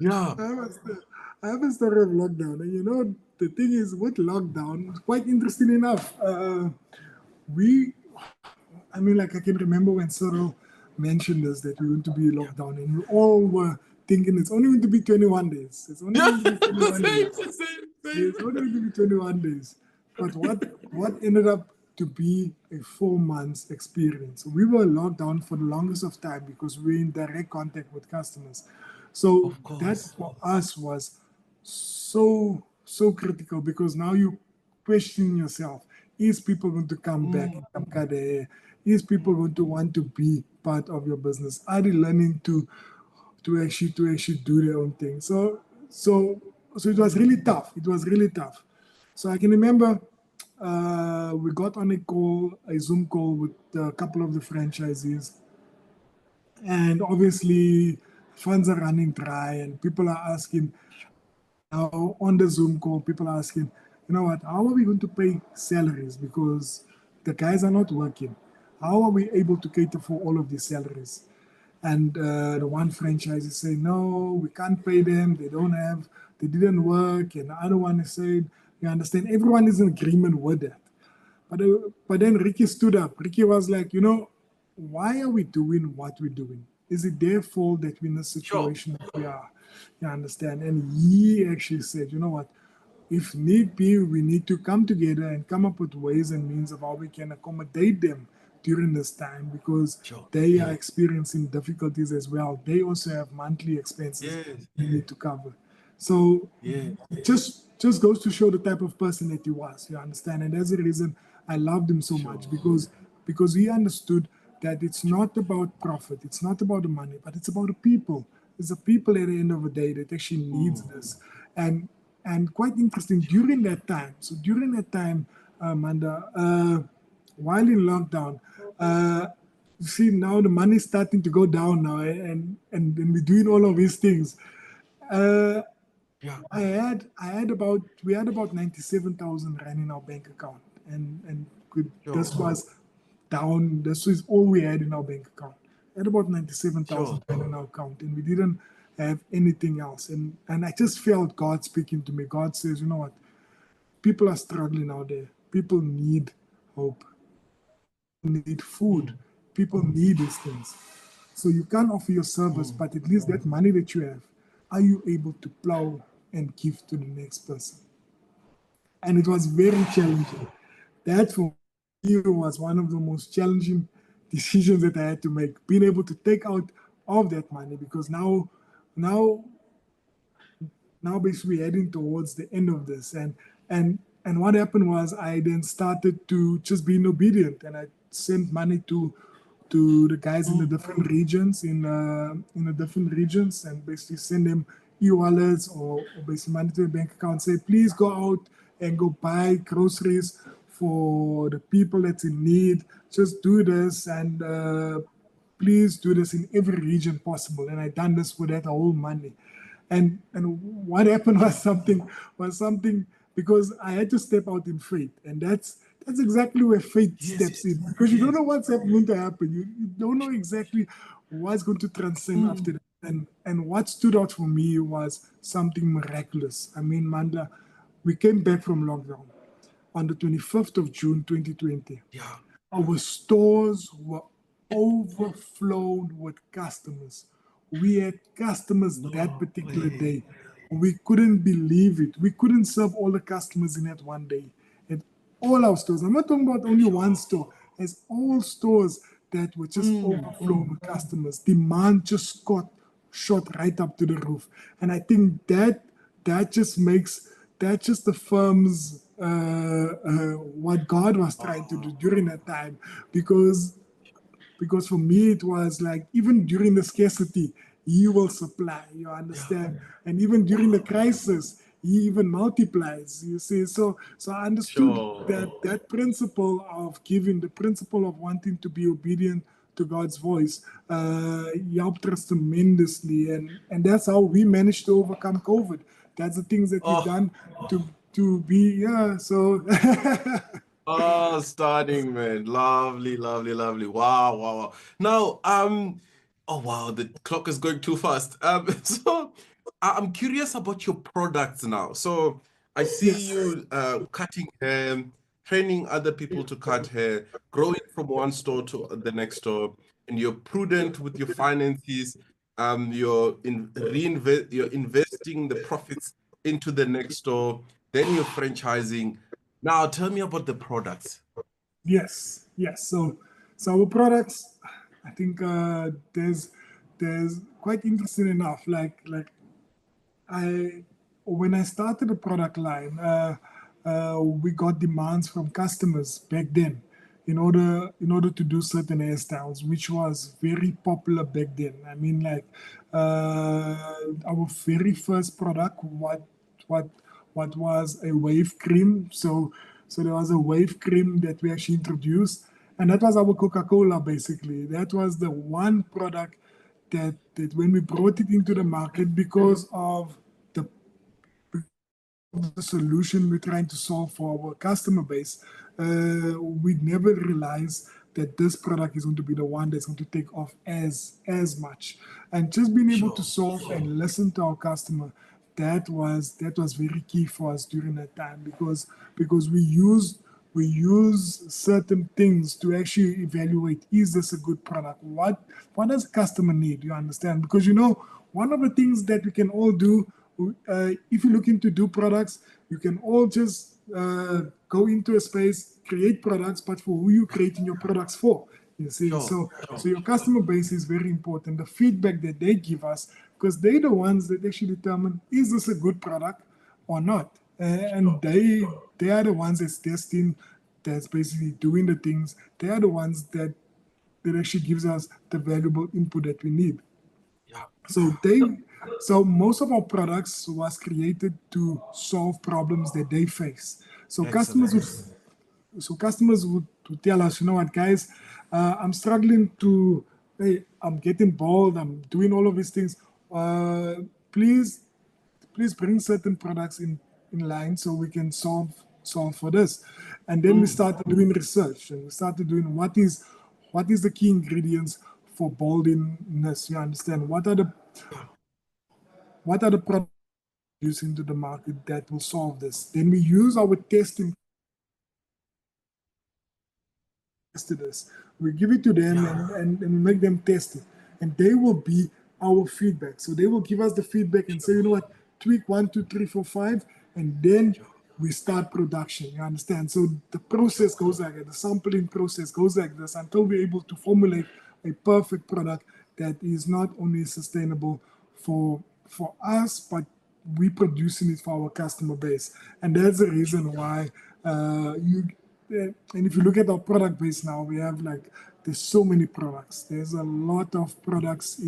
Speaker 1: Yeah.
Speaker 2: I have a story of lockdown. And you know, the thing is, with lockdown, quite interesting enough. I can remember when Cyril mentioned this, that we were going to be locked down, and we all were thinking it's only going to be 21 days. It's only going to be 21 days. It's only going to be 21 days. But what ended up to be a 4 months experience. We were locked down for the longest of time because we were in direct contact with customers. So that for us was so critical, because now you question yourself: is people going to come back? Is people going to want to be part of your business? Are they learning to actually do their own thing? So it was really tough. So I can remember we got on a Zoom call with a couple of the franchisees, and obviously funds are running dry, and people are asking now on the Zoom call, people are asking, you know what, how are we going to pay salaries, because the guys are not working? How are we able to cater for all of these salaries? And the one franchise is saying, no, we can't pay them. They didn't work. And the other one is saying, you understand, everyone is in agreement with that. But then Ricky stood up. Ricky was like, you know, why are we doing what we're doing? Is it their fault that we're in a situation that we are? You understand? And he actually said, you know what, if need be, we need to come together and come up with ways and means of how we can accommodate them during this time, because they are experiencing difficulties as well. They also have monthly expenses they need to cover. So it just goes to show the type of person that he was, you understand? And that's the reason I loved him so much, because he understood that it's not about profit, it's not about the money, but it's about the people. It's the people at the end of the day that actually needs this. And quite interesting, during that time, Maanda, while in lockdown, you see now the money is starting to go down now, and we're doing all of these things. We had about 97,000 rand in our bank account, and this was down. This was all we had in our bank account. We had about 97,000 rand in our account, and we didn't have anything else. And I just felt God speaking to me. God says, you know what? People are struggling out there. People need hope. People need food. People need these things. So you can't offer your service, but at least that money that you have, are you able to plow and give to the next person? And it was very challenging. That for me was one of the most challenging decisions that I had to make, being able to take out of that money, because now basically heading towards the end of this. And what happened was I then started to just being obedient, and I sent money to the guys in the different regions, in the different regions, and basically send them e-wallets or basically money to the bank account. Say, please go out and go buy groceries for the people that's in need. Just do this, and please do this in every region possible. And I done this with that whole money. And what happened was something because I had to step out in faith, and that's exactly where faith steps in, because you don't know what's going to happen. You don't know exactly what's going to transcend after that. And what stood out for me was something miraculous. I mean, Maanda, we came back from lockdown on the 25th of June 2020.
Speaker 1: Yeah.
Speaker 2: Our stores were overflowed with customers. We had customers that particular day. We couldn't believe it. We couldn't serve all the customers in that one day. At all our stores. I'm not talking about only one store. As all stores that were just overflowed with customers. Demand just got shot right up to the roof. And I think that just affirms what God was trying to do during that time, because for me it was like, even during the scarcity, He will supply, you understand. And even during the crisis, He even multiplies, you see. So I understood that principle of giving, the principle of wanting to be obedient to God's voice, helped us tremendously, and that's how we managed to overcome COVID. That's the things that we've done to be, so
Speaker 1: Oh, stunning, man. Lovely, lovely, lovely. Wow, wow, wow. Now, oh wow, the clock is going too fast. So I'm curious about your products now. So I see
Speaker 2: yes.
Speaker 1: you cutting hair, training other people to cut hair, growing from one store to the next store, and you're prudent with your finances. You're investing the profits into the next store, then you're franchising. Now, tell me about the products.
Speaker 2: Yes, yes. So our products, I think there's quite interesting enough. Like I when I started the product line, we got demands from customers back then in order to do certain hairstyles, which was very popular back then. I mean, like our very first product, what what was a wave cream. So there was a wave cream that we actually introduced, and that was our Coca-Cola basically. That was the one product that when we brought it into the market, because of the the solution we're trying to solve for our customer base, we never realized that this product is going to be the one that's going to take off as much. And just being able to solve and listen to our customer, that was very key for us during that time, because we use certain things to actually evaluate, is this a good product? What does the customer need? You understand? Because one of the things that we can all do, if you're looking to do products, you can all just go into a space, create products, but for who you're creating your products for. You see, so your customer base is very important. The feedback that they give us, because they're the ones that actually determine, is this a good product or not? And they are the ones that's testing, that's basically doing the things. They are the ones that actually gives us the valuable input that we need.
Speaker 1: Yeah.
Speaker 2: So most of our products was created to solve problems that they face. So customers would tell us, what, guys, I'm struggling to, hey, I'm getting bored, I'm doing all of these things. Please bring certain products in line so we can solve for this. And then we started doing research, and we started doing what is the key ingredients for baldiness. You understand? What are the products used into the market that will solve this? Then we use our testing to this. We give it to them, and we make them test it. And they will be our feedback. So they will give us the feedback and say, you know what, tweak 1, 2, 3, 4, 5, and then we start production. You understand? So the process goes like that. The sampling process goes like this until we're able to formulate a perfect product that is not only sustainable for us, but we producing it for our customer base. And that's the reason why and if you look at our product base now, we have there's so many products. There's a lot of products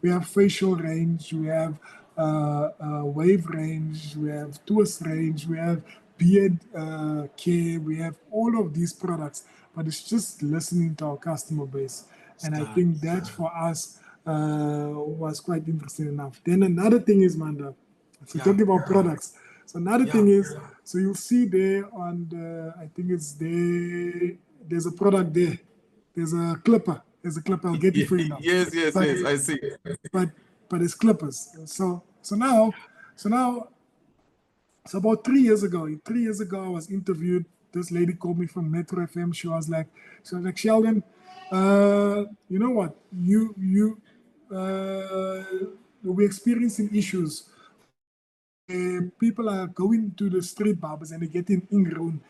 Speaker 2: we have facial range, we have wave range, we have twist range, we have beard care, we have all of these products, but it's just listening to our customer base. And I think that for us was quite interesting enough. Then another thing is, Maanda, so talking about products. So another thing is, so you'll see there on I think it's there, there's a product there. There's a clipper. There's a clipper. I'll get it for you now.
Speaker 1: Yes, I see.
Speaker 2: But it's clippers. So about 3 years ago, I was interviewed. This lady called me from Metro FM. She was like, Sheldon, you know what? We're experiencing issues. People are going to the street barbers and they're getting ingrown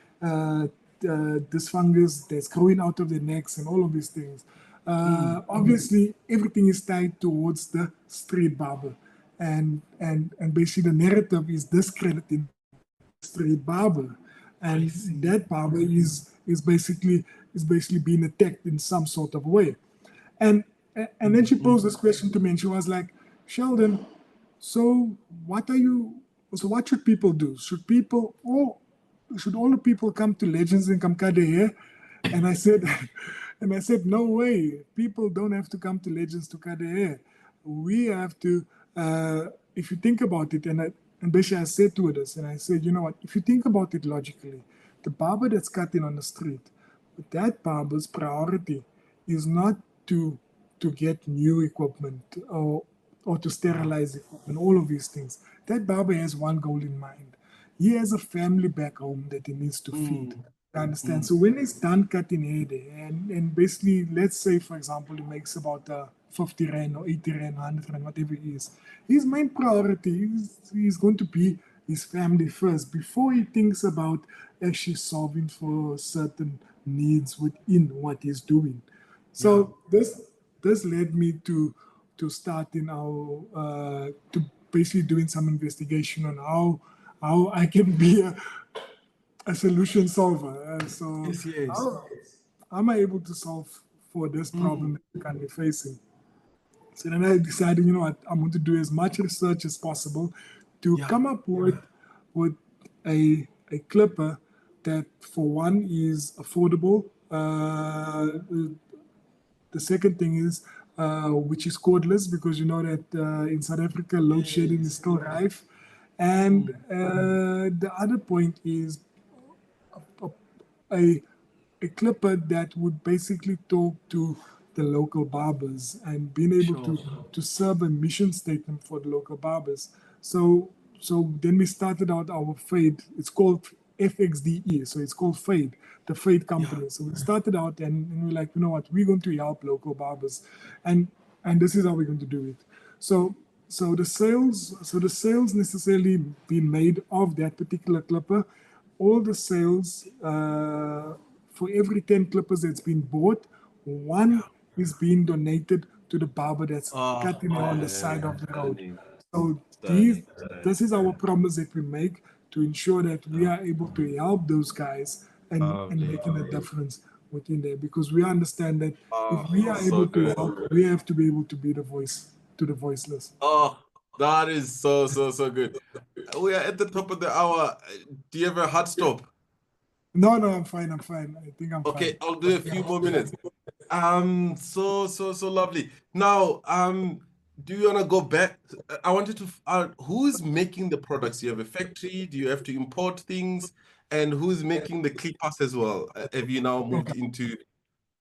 Speaker 2: this fungus that's growing out of their necks and all of these things. Obviously, everything is tied towards the street barber, and basically the narrative is discrediting the street barber, and that barber is basically being attacked in some sort of way. And then she posed this question to me, and she was like, Sheldon, so what should people do? Should all the people come to Legends and come cut their hair? And I said, no way. People don't have to come to Legends to cut their hair. We have to, if you think about it, and basically I said to her this, and I said, you know what, if you think about it logically, the barber that's cutting on the street, that barber's priority is not to get new equipment or to sterilize equipment, all of these things. That barber has one goal in mind. He has a family back home that he needs to feed. You understand? So when he's done cutting hair there, and basically, let's say, for example, he makes about 50 Rand or 80 Rand, 100 Rand, whatever it is, his main priority is going to be his family first before he thinks about actually solving for certain needs within what he's doing. So this led me to starting to basically doing some investigation on how I can be a solution solver. How am I able to solve for this problem that we can be facing? So then I decided, you know what, I'm going to do as much research as possible to come up with a clipper that, for one, is affordable. The second thing is, which is cordless, because you know that in South Africa, load shedding is still rife. And the other point is a clipper that would basically talk to the local barbers and being able to serve a mission statement for the local barbers. So then we started out our Fade. It's called FXDE, so it's called Fade, the Fade company. So we started out and we're like, you know what, we're going to help local barbers, and this is how we're going to do it. So the sales necessarily being made of that particular clipper. All the sales, for every 10 clippers that's been bought, one is being donated to the barber that's cutting on the side of the road. So this is our promise that we make to ensure that we are able to help those guys and making a difference within there, because we understand that if we are able to help, we have to be able to be the voice to the voiceless.
Speaker 1: Oh, that is so good. We are at the top of the hour. Do you have a hard stop?
Speaker 2: No, I'm fine. I think I'm fine.
Speaker 1: Okay, I'll do a few more minutes. So lovely. Now, do you want to go back? I wanted to, who's making the products? Do you have a factory? Do you have to import things? And who's making the clippers as well? Have you now moved into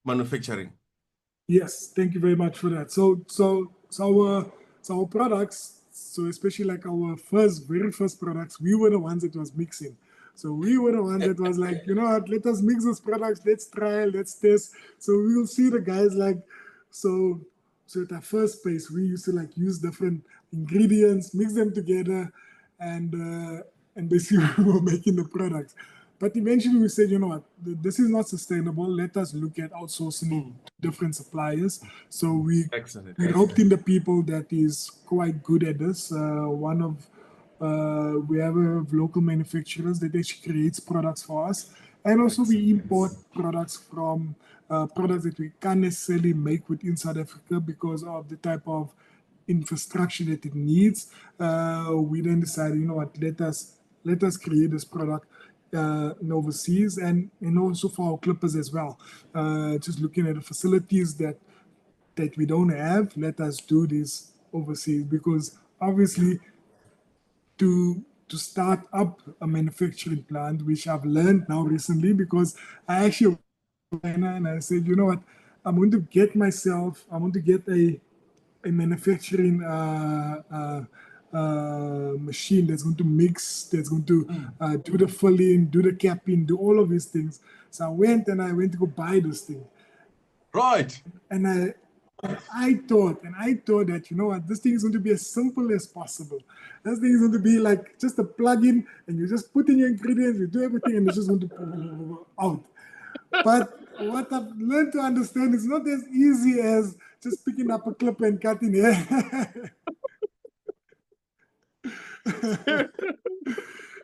Speaker 1: manufacturing?
Speaker 2: Yes, thank you very much for that. So our products, so especially like our very first products, we were the ones that was mixing. So we were the one that was like, you know what, let us mix those products, let's try, let's test. So we will see the guys like, so at our first space, we used to like use different ingredients, mix them together, and and basically we were making the products. But eventually we said, you know what, this is not sustainable. Let us look at outsourcing to different suppliers. So we
Speaker 1: Excellent.
Speaker 2: roped in the people that is quite good at this. We have a local manufacturers that actually creates products for us. And also we import products from products that we can't necessarily make within South Africa because of the type of infrastructure that it needs. We then decided, you know what, let us create this product in overseas and also for our clippers as well. Just looking at the facilities that we don't have, let us do this overseas because obviously to start up a manufacturing plant, which I've learned now recently because I actually and I said, you know what, I want to get a manufacturing machine that's going to mix, that's going to do the filling, do the capping, do all of these things. So I went to go buy this thing.
Speaker 1: Right.
Speaker 2: And I thought that, you know what, this thing is going to be as simple as possible. This thing is going to be like just a plug-in, and you just put in your ingredients, you do everything, and it's just going to out. But what I've learned to understand is not as easy as just picking up a clip and cutting hair.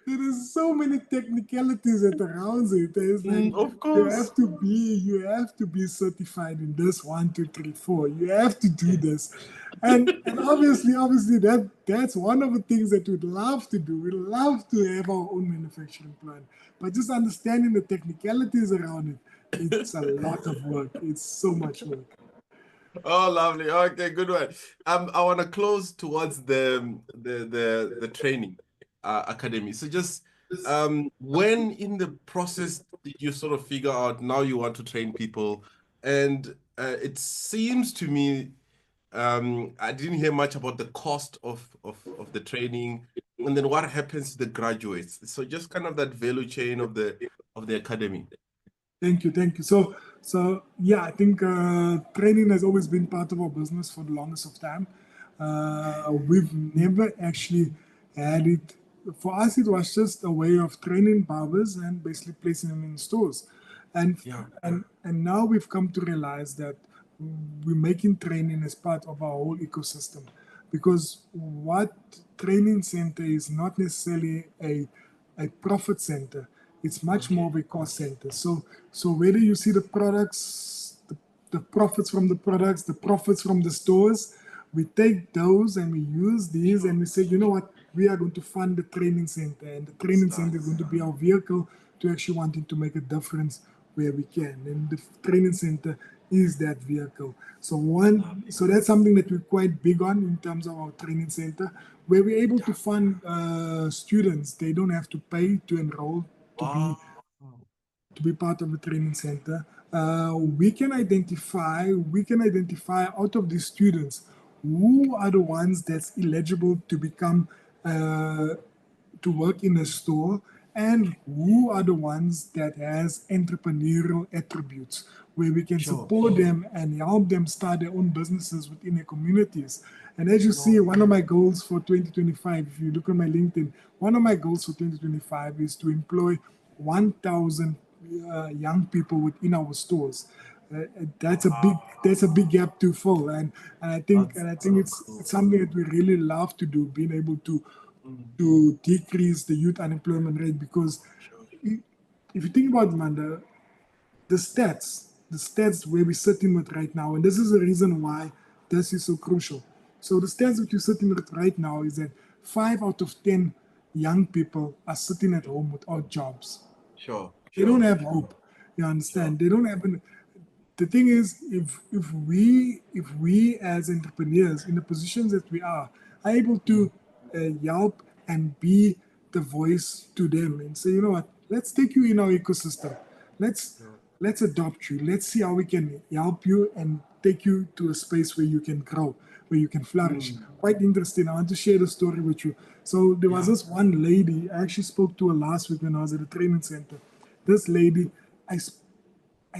Speaker 2: There is so many technicalities that around it. It's like
Speaker 1: Of course.
Speaker 2: you have to be certified in this 1, 2, 3, 4. You have to do this. And obviously that's one of the things that we'd love to do. We'd love to have our own manufacturing plant. But just understanding the technicalities around it, it's a lot of work. It's so much work.
Speaker 1: Oh, lovely. Okay, good one. I want to close towards the training academy. So just when in the process did you sort of figure out now you want to train people? And it seems to me I didn't hear much about the cost of the training, and then what happens to the graduates. So just kind of that value chain of the academy.
Speaker 2: Thank you. So yeah, I think training has always been part of our business for the longest of time. We've never actually had it. For us, it was just a way of training barbers and basically placing them in stores. And
Speaker 1: Yeah.
Speaker 2: and now we've come to realize that we're making training as part of our whole ecosystem. Because what training center is not necessarily a profit center. It's much more of a cost center. So whether you see the products, the profits from the products, the profits from the stores, we take those and we use these and we say, you know what, we are going to fund the training center, and the training center is going to be our vehicle to actually wanting to make a difference where we can. And the training center is that vehicle. So that's something that we're quite big on in terms of our training center, where we're able to fund students. They don't have to pay to enroll to be part of the training center. We can identify out of these students who are the ones that's eligible to become to work in a store, and who are the ones that has entrepreneurial attributes where we can support them and help them start their own businesses within their communities. And as you see, one of my goals for 2025, if you look at my LinkedIn, one of my goals for 2025 is to employ 1,000 young people within our stores. That's a big gap to fill, and I think it's something that we really love to do, being able to decrease the youth unemployment rate. Because if you think about Maanda, the stats where we're sitting with right now, and this is the reason why this is so crucial. So the stats that you're sitting with right now is that 5 out of 10 young people are sitting at home without jobs. They don't have hope. You understand? They don't have the thing is, if we as entrepreneurs in the positions that we are able to help and be the voice to them and say, you know what, let's take you in our ecosystem. Let's adopt you. Let's see how we can help you and take you to a space where you can grow, where you can flourish. Quite interesting. I want to share the story with you. So there was this one lady, I actually spoke to her last week when I was at the training center. This lady, I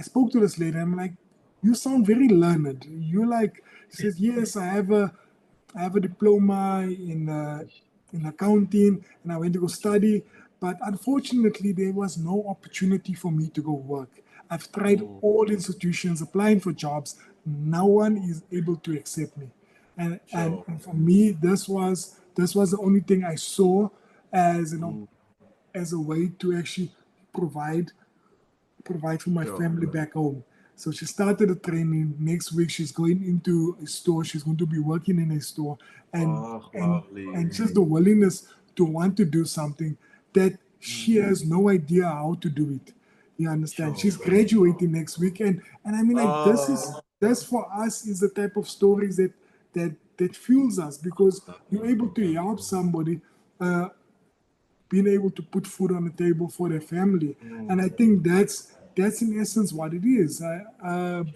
Speaker 2: spoke to this lady. I'm like, you sound very learned. You like, she says, yes, I have a diploma in accounting, and I went to go study. But unfortunately, there was no opportunity for me to go work. I've tried all institutions, applying for jobs. No one is able to accept me. And for me, this was the only thing I saw as as a way to actually provide for my family back home. So she started the training. Next week, she's going into a store. She's going to be working in a store, and
Speaker 1: Lovely.
Speaker 2: and just the willingness to want to do something that she has no idea how to do it. You understand? She's graduating next week, and I mean, like, this for us is the type of stories that fuels us, because you're able to help somebody. Being able to put food on the table for their family. And I think that's in essence what it is.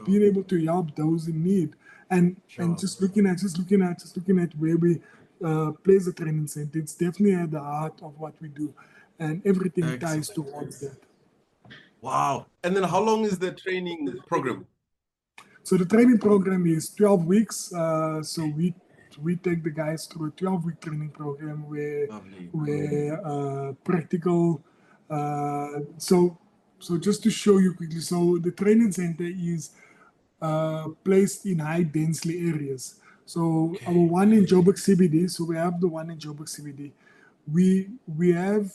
Speaker 2: Being able to help those in need, and just looking at where we place the training center. It's definitely at the heart of what we do, and everything ties towards that.
Speaker 1: Wow. And then how long is the training program?
Speaker 2: So the training program is 12 weeks. So we take the guys through a 12-week training program where practical. So just to show you quickly, so the training center is placed in high densely areas. So our one in Joburg CBD. So we have the one in Joburg CBD. We have.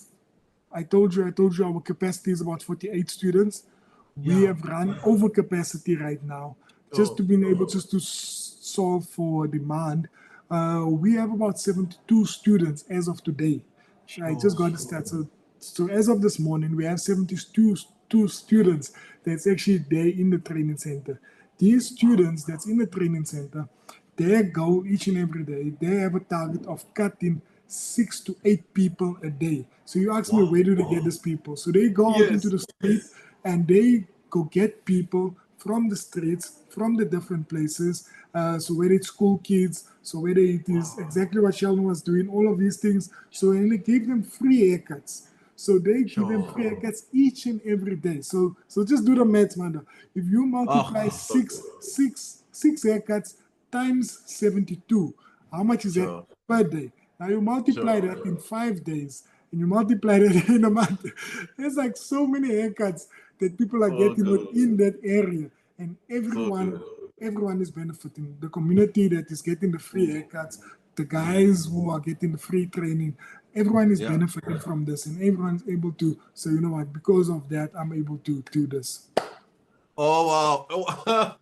Speaker 2: I told you our capacity is about 48 students. We have run over capacity right now, just to be able just to solve for demand. We have about 72 students as of today. I just got the stats. So as of this morning, we have 72 students that's actually there in the training center. These students that's in the training center, their goal each and every day, they have a target of cutting 6 to 8 people a day. So you ask me, where do they get these people? So they go out into the street and they go get people from the streets, from the different places. So whether it's school kids, so whether it is exactly what Sheldon was doing, all of these things. So and they give them free haircuts. So they give them free haircuts each and every day. So just do the math, Maanda. If you multiply six haircuts times 72, how much is that per day? Now you multiply that in 5 days, and you multiply that in a month. There's like so many haircuts that people are getting within that area, and everyone is benefiting. The community that is getting the free haircuts, the guys who are getting the free training, everyone is benefiting from this, and everyone's able to say, you know what, because of that, I'm able to do this.
Speaker 1: Oh, wow.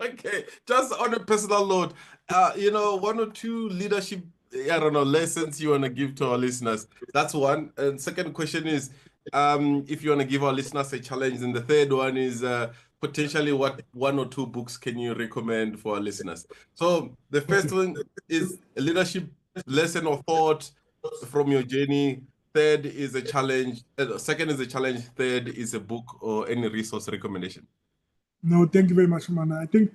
Speaker 1: Okay. Just on a personal note, one or two leadership, I don't know, lessons you want to give to our listeners. That's one. And second question is, if you want to give our listeners a challenge. And the third one is potentially what one or two books can you recommend for our listeners? So the first one is a leadership lesson or thought from your journey. Third is a challenge. Second is a challenge. Third is a book or any resource recommendation.
Speaker 2: No, thank you very much, Maanda. I think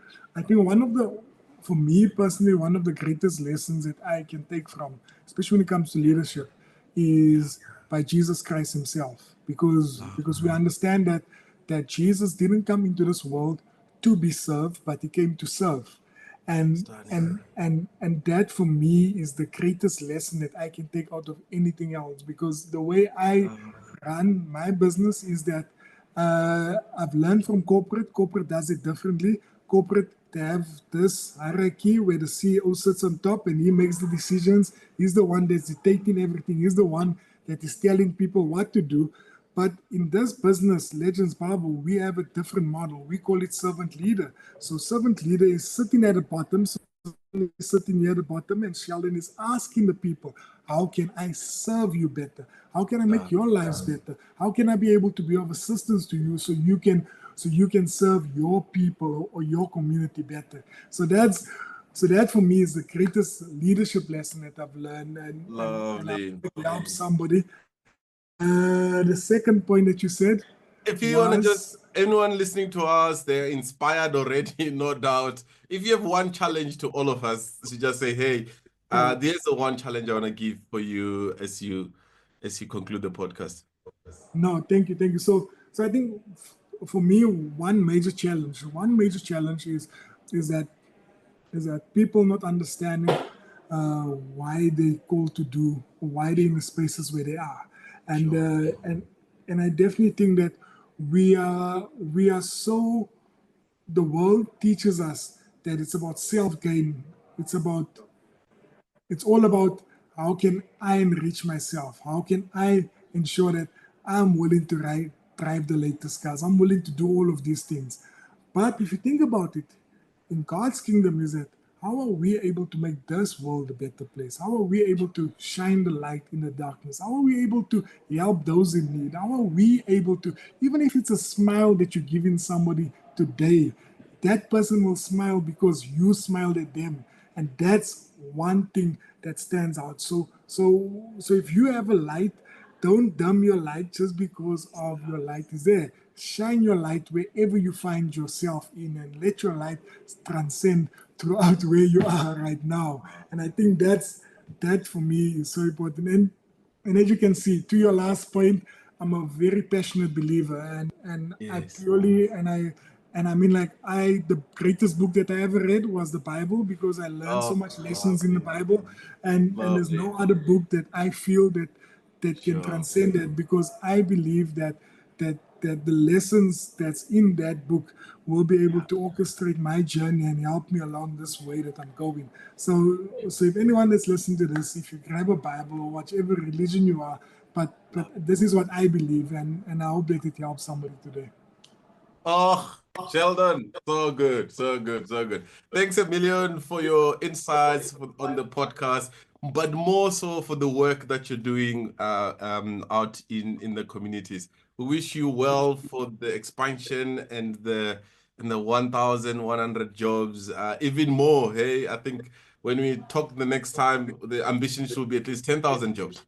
Speaker 2: for me personally, one of the greatest lessons that I can take from, especially when it comes to leadership, is by Jesus Christ Himself, because we understand that Jesus didn't come into this world to be served, but He came to serve, and that for me is the greatest lesson that I can take out of anything else, because the way I run my business is that. I've learned from corporate. Corporate does it differently. Corporate, they have this hierarchy where the CEO sits on top and he makes the decisions. He's the one that's dictating everything. He's the one that is telling people what to do. But in this business, Legends Barber, we have a different model. We call it servant leader. So servant leader is sitting at the bottom. So is sitting near the bottom, and Sheldon is asking the people, how can I serve you better? How can I make your lives better? How can I be able to be of assistance to you so you can serve your people or your community better? So that for me is the greatest leadership lesson that I've learned, and I help somebody. The second point that you said,
Speaker 1: if you want to just, anyone listening to us, they're inspired already, no doubt. If you have one challenge to all of us, to just say, hey, there's the one challenge I want to give for you as you conclude the podcast.
Speaker 2: No, thank you. So I think for me, one major challenge is that people not understanding why they called to do, why they're in the spaces where they are, and and I definitely think that we are so, the world teaches us that it's about self gain. It's all about how can I enrich myself? How can I ensure that I'm willing to drive the latest cars? I'm willing to do all of these things. But if you think about it, in God's kingdom is that how are we able to make this world a better place? How are we able to shine the light in the darkness? How are we able to help those in need? How are we able to, even if it's a smile that you're giving somebody today, that person will smile because you smiled at them. And that's one thing that stands out. So if you have a light, don't dim your light just because of your light is there. Shine your light wherever you find yourself in, and let your light transcend throughout where you are right now. And I think that for me is so important. And as you can see, to your last point, I'm a very passionate believer, and I
Speaker 1: Yes.
Speaker 2: purely and I mean, like, the greatest book that I ever read was the Bible, because I learned so
Speaker 1: Oh,
Speaker 2: much lessons in the
Speaker 1: lovely.
Speaker 2: Bible, and there's
Speaker 1: Lovely.
Speaker 2: no other book that I feel that can
Speaker 1: Sure.
Speaker 2: transcend that, because I believe that the lessons that's in that book will be able
Speaker 1: Yeah.
Speaker 2: to orchestrate my journey and help me along this way that I'm going. So if anyone that's listening to this, if you grab a Bible or whichever religion you are, but this is what I believe, and I hope that it helps somebody today.
Speaker 1: Oh, Sheldon, so good, so good, so good. Thanks a million for your insights on the podcast, but more so for the work that you're doing out in the communities. We wish you well for the expansion and the 1,100 jobs, even more. Hey, I think when we talk the next time, the ambition should be at least 10,000 jobs.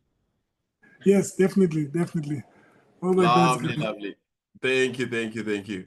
Speaker 2: Yes, definitely, definitely. All right, that's
Speaker 1: Lovely,
Speaker 2: good.
Speaker 1: lovely. Thank you, thank you, thank you.